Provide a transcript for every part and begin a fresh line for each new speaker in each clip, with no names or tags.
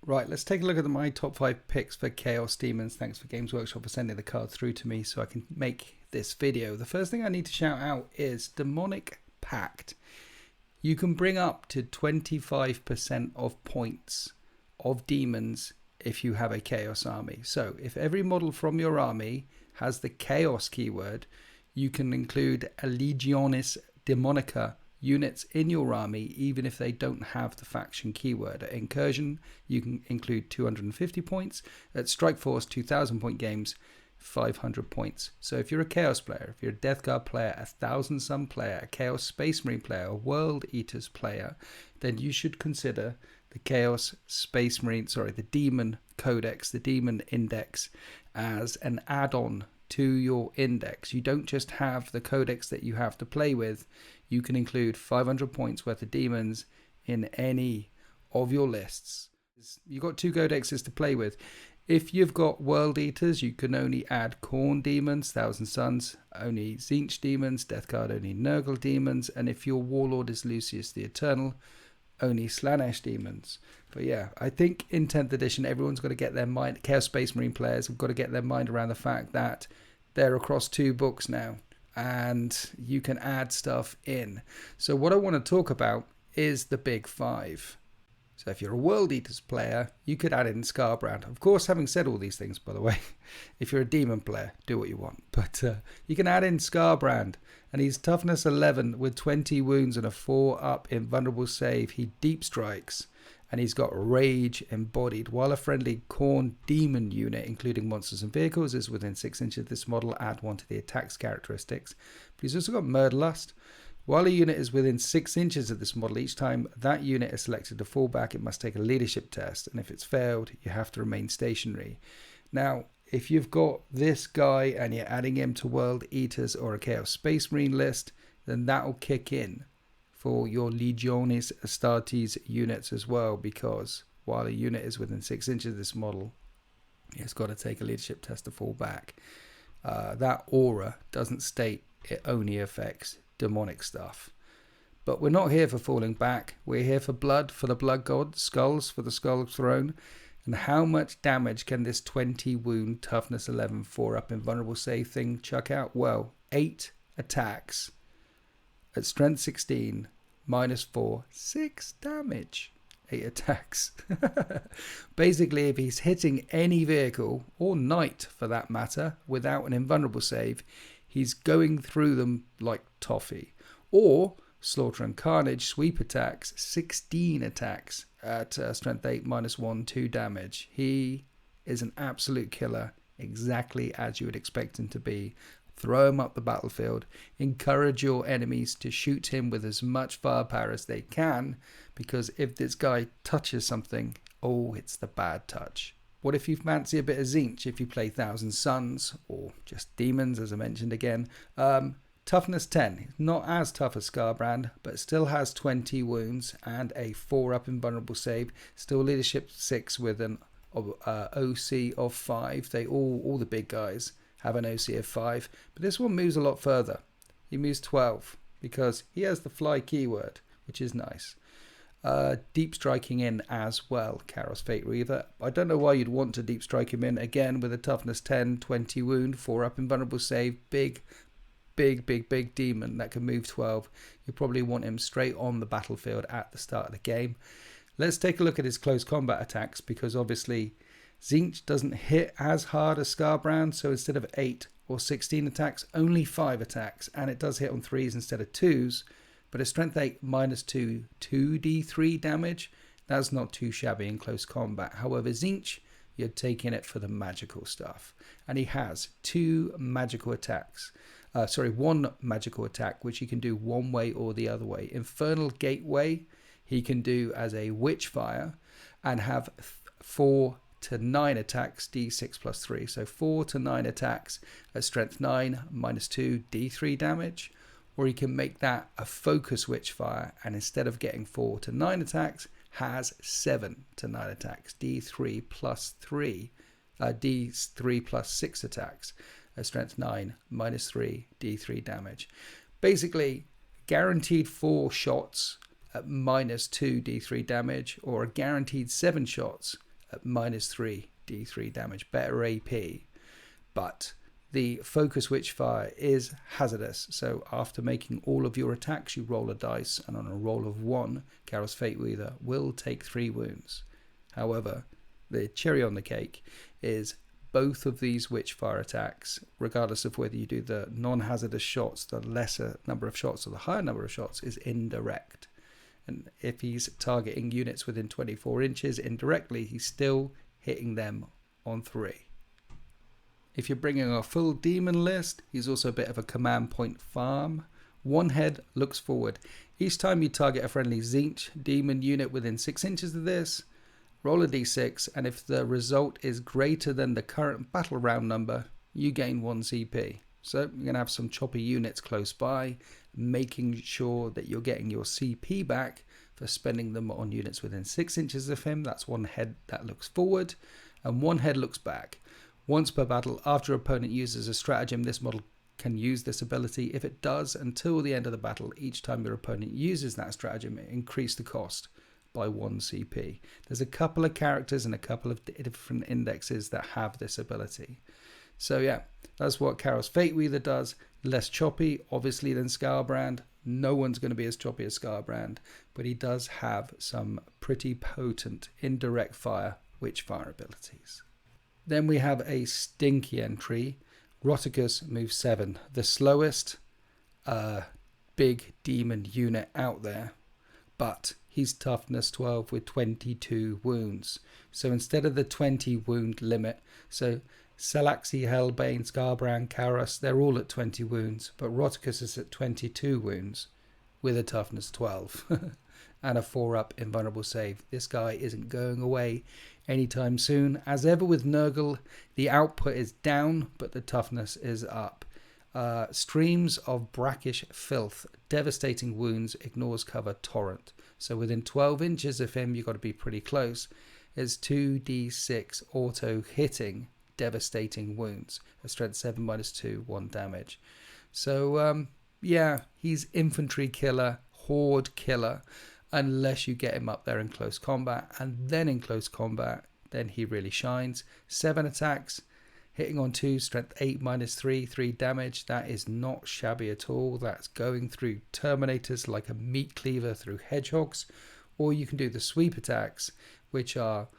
Right, let's take a look at my top 5 picks for Chaos Demons. Thanks for Games Workshop for sending the card through to me so I can make this video. The first thing I need to shout out is Demonic Pact. You can bring up to 25% of points of demons if you have a Chaos army. So if every model from your army has the Chaos keyword, you can include a Legionis Demonica units in your army even if they don't have the faction keyword. At Incursion you can include 250 points. At Strike Force 2000 point games 500 points. So if you're a Chaos player, if you're a Death Guard player, a Thousand Sun player, a Chaos Space Marine player, a World Eaters player, then you should consider the Chaos Space Marine, the Demon Codex, the Demon Index as an add-on to your index. You don't just have the codex that you have to play with. You can include 500 points worth of demons in any of your lists. You've got 2 codexes to play with. If you've got World Eaters, you can only add Khorne Demons, Thousand Suns, only Zinc Demons, Death Guard only Nurgle Demons, and if your Warlord is Lucius the Eternal, only Slanesh Demons. But yeah, I think in 10th edition, everyone's got to get their mind, Chaos Space Marine players have got to get their mind around the fact that they're across 2 books now, and you can add stuff in. So what I want to talk about is the big 5. So if you're a World Eaters player, you could add in Scarbrand. Of course, having said all these things, by the way, if you're a Demon player, do what you want. But you can add in Scarbrand, and he's toughness 11 with 20 wounds and a 4 up invulnerable save. He deep strikes, and he's got Rage embodied. While a friendly Khorne Demon unit, including monsters and vehicles, is within 6 inches of this model, add 1 to the attack's characteristics. But he's also got Murderlust. While a unit is within 6 inches of this model, each time that unit is selected to fall back, it must take a leadership test, and if it's failed, you have to remain stationary. Now, if you've got this guy and you're adding him to World Eaters or a Chaos Space Marine list, then that'll kick in for your Legionis Astartes units as well, because while a unit is within 6 inches of this model, it's got to take a leadership test to fall back. That aura doesn't state it only affects demonic stuff. But we're not here for falling back. We're here for blood, for the blood god, skulls for the skull throne. And how much damage can this 20 wound toughness 11 4 up invulnerable save thing chuck out? Well, 8 attacks at strength 16 -4, 6 damage. 8 attacks. Basically, if he's hitting any vehicle, or knight for that matter, without an invulnerable save, he's going through them like toffee. Or Slaughter and Carnage sweep attacks, 16 attacks at strength 8 -1, 2 damage. He is an absolute killer, exactly as you would expect him to be. Throw him up the battlefield. Encourage your enemies to shoot him with as much firepower as they can, because if this guy touches something, oh, it's the bad touch. What if you fancy a bit of Zinc if you play Thousand Suns or just Demons, as I mentioned again? Toughness 10. He's not as tough as Scarbrand, but still has 20 wounds and a 4 up invulnerable save. Still leadership 6 with an OC of 5. They all the big guys have an OC of 5, but this one moves a lot further. He moves 12 because he has the fly keyword, which is nice. Deep striking in as well, Karos Fate Reaver. I don't know why you'd want to deep strike him in, again with a toughness 10, 20 wound, 4 up invulnerable save, big demon that can move 12. You probably want him straight on the battlefield at the start of the game. Let's take a look at his close combat attacks, because obviously Zinc doesn't hit as hard as Scarbrand, so instead of 8 or 16 attacks, only 5 attacks, and it does hit on 3s instead of 2s. But a strength 8 -2, 2d3 damage, that's not too shabby in close combat. However, Zinc, you're taking it for the magical stuff. And he has 2 magical attacks. One magical attack, which he can do one way or the other way. Infernal Gateway, he can do as a Witchfire and have 4 to 9 attacks, d6 + 3. So 4 to 9 attacks at strength 9 -2, d3 damage. Or he can make that a focus Witchfire, and instead of getting 4 to 9 attacks, has 7 to 9 attacks, d3 + 3, d3 + 6 attacks, at strength 9 -3, d3 damage. Basically, guaranteed 4 shots at -2 d3 damage, or a guaranteed 7 shots at -3 D3 damage, better AP. But the focus Witchfire is hazardous, so after making all of your attacks, you roll a dice, and on a roll of 1, Karos Fateweaver will take 3 wounds. However, the cherry on the cake is both of these Witchfire attacks, regardless of whether you do the non-hazardous shots, the lesser number of shots or the higher number of shots, is indirect. And if he's targeting units within 24 inches indirectly, he's still hitting them on 3. If you're bringing a full demon list, he's also a bit of a command point farm. One head looks forward. Each time you target a friendly Zinc demon unit within 6 inches of this, roll a d6, and if the result is greater than the current battle round number, you gain 1 CP. So you're going to have some choppy units close by, making sure that you're getting your CP back for spending them on units within 6 inches of him. That's one head that looks forward, and one head looks back. Once per battle, after your opponent uses a stratagem, this model can use this ability. If it does, until the end of the battle, each time your opponent uses that stratagem, increase the cost by 1 CP. There's a couple of characters and a couple of different indexes that have this ability. So yeah, that's what Karos Fateweaver does. Less choppy, obviously, than Scarbrand. No one's going to be as choppy as Scarbrand, but he does have some pretty potent indirect fire Witchfire abilities. Then we have a stinky entry. Eroticus moves 7, the slowest big demon unit out there, but he's toughness 12 with 22 wounds. So instead of the 20 wound limit, so Salaxi, Hellbane, Scarbrand, Karos, they're all at 20 wounds, but Eroticus is at 22 wounds with a toughness 12 and a 4-up invulnerable save. This guy isn't going away anytime soon. As ever with Nurgle, the output is down, but the toughness is up. Streams of brackish filth, devastating wounds, ignores cover, torrent. So within 12 inches of him, you've got to be pretty close. It's 2d6 auto hitting, devastating wounds. A strength 7 -2, 1 damage. So yeah, he's infantry killer, horde killer, unless you get him up there in close combat, and then in close combat, then he really shines. 7 attacks, hitting on 2, strength 8 -3, 3 damage. That is not shabby at all. That's going through Terminators like a meat cleaver through hedgehogs, or you can do the sweep attacks, which are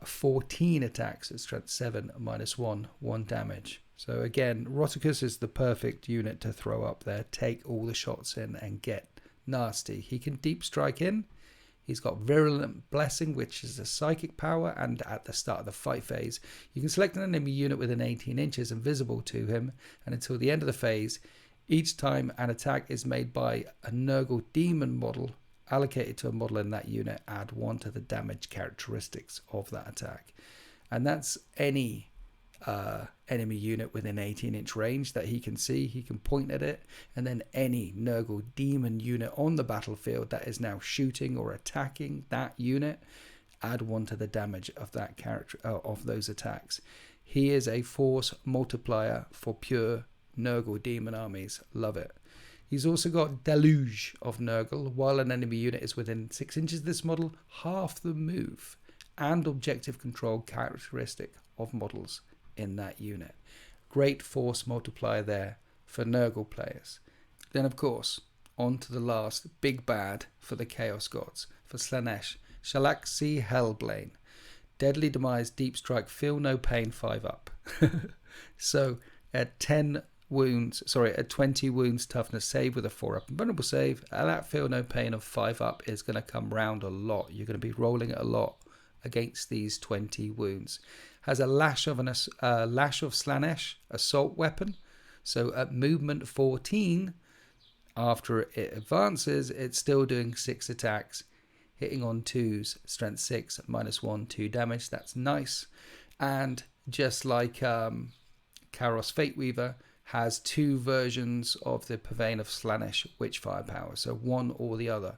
14 attacks at strength 7 -1, 1 damage. So again, Eroticus is the perfect unit to throw up there, take all the shots in and get nasty. He can deep strike in. He's got Virulent Blessing, which is a psychic power, and at the start of the fight phase, you can select an enemy unit within 18 inches and visible to him, and until the end of the phase, each time an attack is made by a Nurgle demon model allocated to a model in that unit, add 1 to the damage characteristics of that attack. And that's any enemy unit within 18-inch range that he can see. He can point at it, and then any Nurgle demon unit on the battlefield that is now shooting or attacking that unit, add 1 to the damage of that character of those attacks. He is a force multiplier for pure Nurgle demon armies. Love it. He's also got Deluge of Nurgle. While an enemy unit is within 6 inches of this model, half the move and objective control characteristic of models in that unit. Great force multiplier there for Nurgle players. Then of course, on to the last big bad for the Chaos Gods, for Slanesh, Shalaxi Hellblane. Deadly Demise, Deep Strike, Feel No Pain, 5-up. So at 20 wounds toughness save with a 4-up invulnerable save, that Feel No Pain of 5-up is going to come round a lot. You're going to be rolling it a lot against these 20 wounds. Has a lash of Slanesh, assault weapon. So at movement 14, after it advances, it's still doing 6 attacks, hitting on 2s, strength 6, -1, 2 damage. That's nice. And just like Karos Fateweaver, has 2 versions of the Purveying of Slanesh Witchfire power. So one or the other.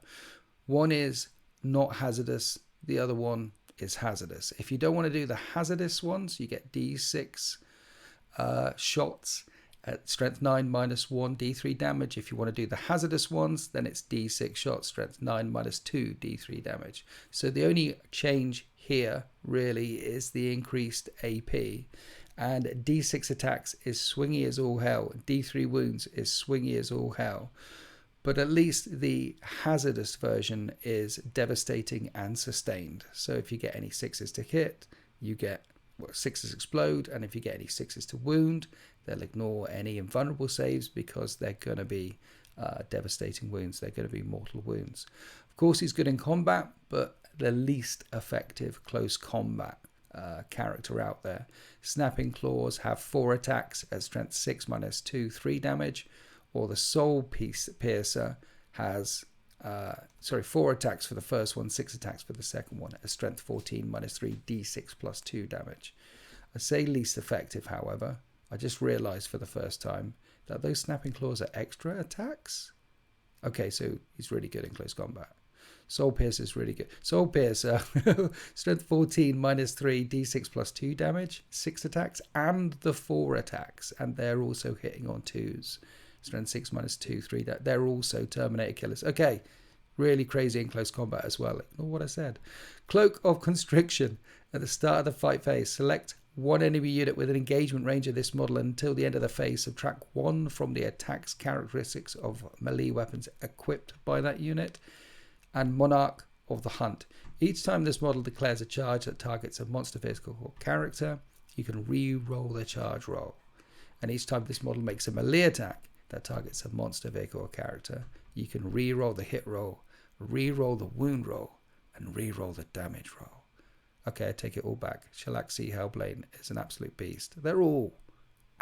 One is not hazardous, the other one is hazardous. If you don't want to do the hazardous ones, you get d6 shots at strength 9 -1 d3 damage. If you want to do the hazardous ones, then it's d6 shots, strength 9 -2 d3 damage. So the only change here really is the increased AP, and D6 attacks is swingy as all hell. D3 wounds is swingy as all hell. But at least the hazardous version is devastating and sustained. So if you get any 6s to hit, you get 6s explode, and if you get any 6s to wound, they'll ignore any invulnerable saves because they're going to be devastating wounds. They're going to be mortal wounds. Of course, he's good in combat, but the least effective close combat character out there. Snapping Claws have 4 attacks at strength 6 minus 2, 3 damage, or the Soul Piercer has 4 attacks for the first one, 6 attacks for the second one, at strength 14 minus 3, d6 plus 2 damage. I say least effective, however. I just realised for the first time that those Snapping Claws are extra attacks. Okay, so he's really good in close combat. Soul Piercer is really good. Soul Piercer, strength 14 minus 3, d6 plus 2 damage, 6 attacks, and the 4 attacks, and they're also hitting on 2s. Strength 6 minus 2, 3. They're also Terminator killers. Okay, really crazy in close combat as well. Ignore what I said. Cloak of Constriction. At the start of the fight phase, select one enemy unit with an engagement range of this model until the end of the phase. Subtract 1 from the attack's characteristics of melee weapons equipped by that unit. And Monarch of the Hunt. Each time this model declares a charge that targets a monster, vehicle, or character, you can re-roll the charge roll. And each time this model makes a melee attack that targets a monster, vehicle, or character, you can re-roll the hit roll, re-roll the wound roll, and re-roll the damage roll. Okay, I take it all back. Shalaxi Hellblade is an absolute beast. They're all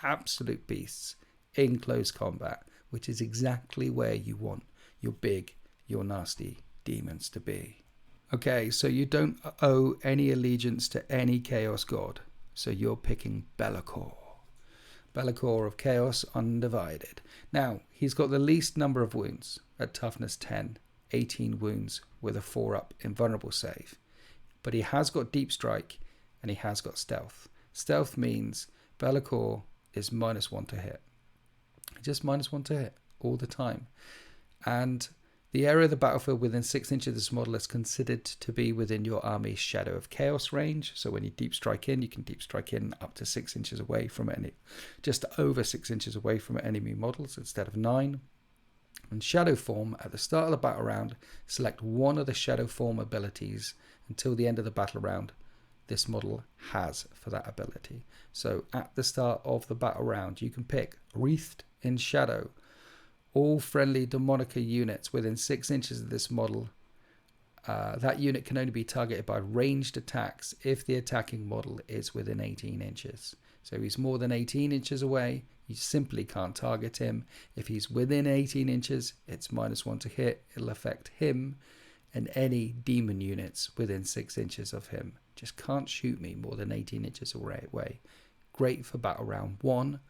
absolute beasts in close combat, which is exactly where you want your big, your nasty demons to be. Okay, so you don't owe any allegiance to any Chaos God, so you're picking Bellacor. Bellacor of Chaos Undivided. Now, he's got the least number of wounds at toughness 10, 18 wounds with a 4-up invulnerable save. But he has got Deep Strike and he has got Stealth. Stealth means Bellacor is -1 to hit. Just -1 to hit all the time. And the area of the battlefield within 6 inches of this model is considered to be within your army's Shadow of Chaos range. So when you deep strike in, you can deep strike in up to 6 inches away from just over 6 inches away from enemy models instead of 9. And Shadow Form, at the start of the battle round, select one of the Shadow Form abilities until the end of the battle round this model has for that ability. So at the start of the battle round, you can pick Wreathed in Shadow. All friendly Demonica units within 6 inches of this model, that unit can only be targeted by ranged attacks if the attacking model is within 18 inches. So he's more than 18 inches away, you simply can't target him. If he's within 18 inches, it's -1 to hit. It'll affect him and any demon units within 6 inches of him. Just can't shoot me more than 18 inches away. Great for battle round 1.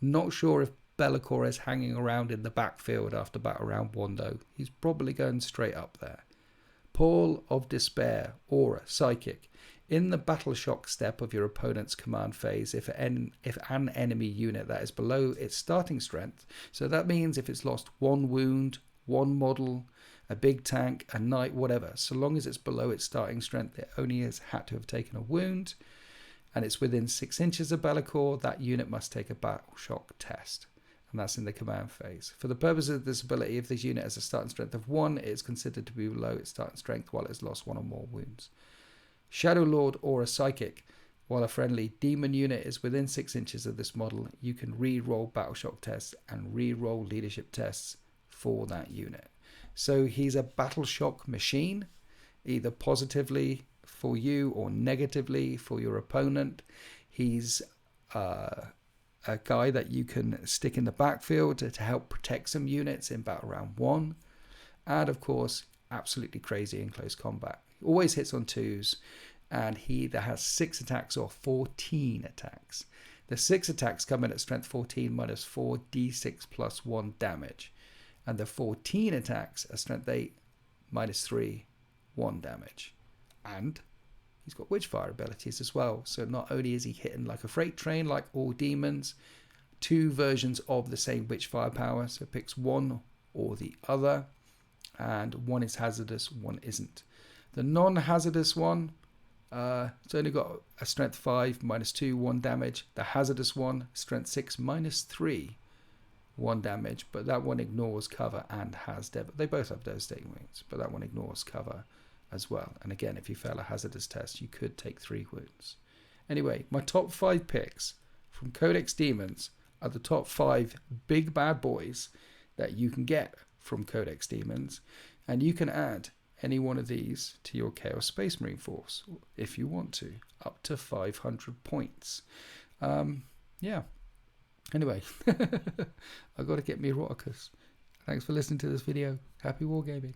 Not sure if Bellacor is hanging around in the backfield after battle round 1 though. He's probably going straight up there. Paul of Despair, Aura, Psychic. In the battle shock step of your opponent's command phase, if an enemy unit that is below its starting strength, so that means if it's lost 1 wound, 1 model, a big tank, a knight, whatever, so long as it's below its starting strength, it only has had to have taken a wound, and it's within 6 inches of Bellacor, that unit must take a battle shock test. And that's in the command phase. For the purpose of this ability, if this unit has a starting strength of 1, it is considered to be below its starting strength while it's lost 1 or more wounds. Shadow Lord or a Psychic. While a friendly demon unit is within 6 inches of this model, you can re-roll battle shock tests and re-roll leadership tests for that unit. So he's a battle shock machine, either positively for you or negatively for your opponent. He's a guy that you can stick in the backfield to help protect some units in battle round 1. And of course, absolutely crazy in close combat. He always hits on 2s, and he either has 6 attacks or 14 attacks. The 6 attacks come in at strength 14 minus 4 d6 plus 1 damage. And the 14 attacks are strength 8 minus 3, 1 damage. And he's got Witchfire abilities as well. So not only is he hitting like a freight train like all demons, 2 versions of the same Witchfire power. So picks one or the other. And one is hazardous, one isn't. The non-hazardous one It's only got a strength 5, -2, 1 damage. The hazardous one, strength 6, -3, 1 damage. But that one ignores cover and has they both have devastating wounds, but that one ignores cover as well. And again, if you fail a hazardous test, you could take 3 wounds. Anyway, my top 5 picks from Codex Daemons are the top 5 big bad boys that you can get from Codex Daemons, and you can add any one of these to your Chaos Space Marine force if you want to, up to 500 points. Yeah. Anyway, I've got to get me Eroticus. Thanks for listening to this video. Happy wargaming.